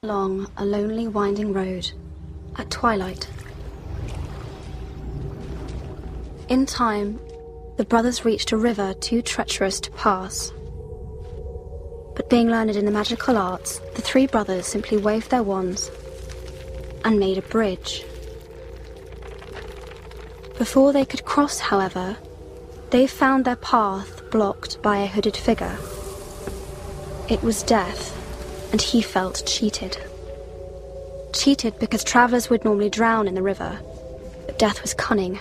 along a lonely winding road at twilight. In time, the brothers reached a river too treacherous to pass. But being learned in the magical arts, the three brothers simply waved their wands and made a bridge. Before they could cross, however, they found their path blocked by a hooded figure. It was Death, and he felt cheated. Cheated because travelers would normally drown in the river, but Death was cunning.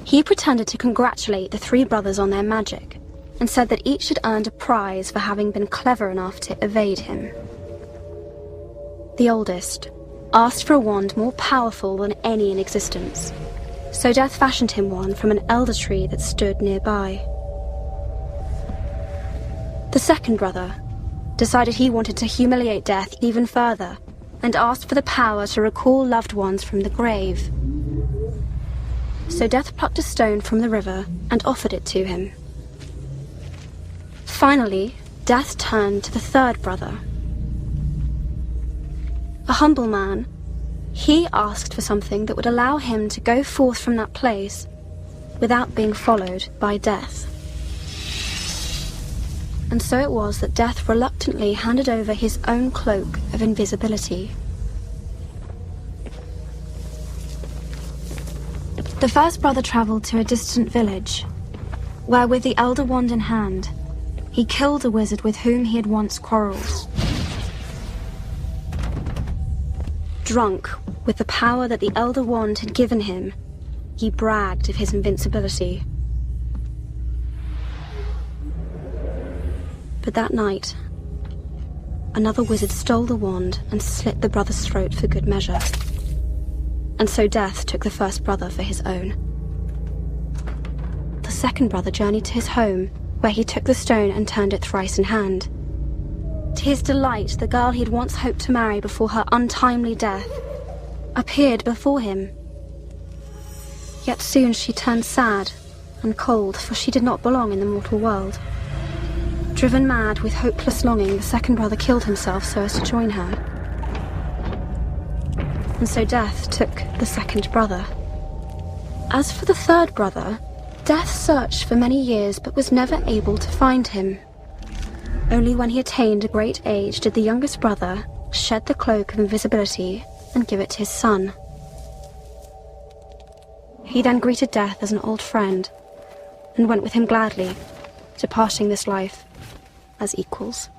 He pretended to congratulate the three brothers on their magic, and said that each had earned a prize for having been clever enough to evade him. The oldest asked for a wand more powerful than any in existence, so Death fashioned him one from an elder tree that stood nearby. The second brother decided he wanted to humiliate Death even further, and asked for the power to recall loved ones from the grave. So Death plucked a stone from the river and offered it to him. Finally, Death turned to the third brother. A humble man, he asked for something that would allow him to go forth from that place without being followed by Death. And so it was that Death reluctantly handed over his own cloak of invisibility. The first brother travelled to a distant village, where with the elder wand in hand, he killed a wizard with whom he had once quarrelled. Drunk with the power that the elder wand had given him, he bragged of his invincibility. But that night, another wizard stole the wand and slit the brother's throat for good measure. And so Death took the first brother for his own. The second brother journeyed to his home, where he took the stone and turned it thrice in hand. To his delight, the girl he had once hoped to marry before her untimely death appeared before him. Yet soon she turned sad and cold, for she did not belong in the mortal world. Driven mad with hopeless longing, the second brother killed himself so as to join her. And so Death took the second brother. As for the third brother, Death searched for many years but was never able to find him. Only when he attained a great age did the youngest brother shed the cloak of invisibility and give it to his son. He then greeted Death as an old friend and went with him gladly, departing this life as equals.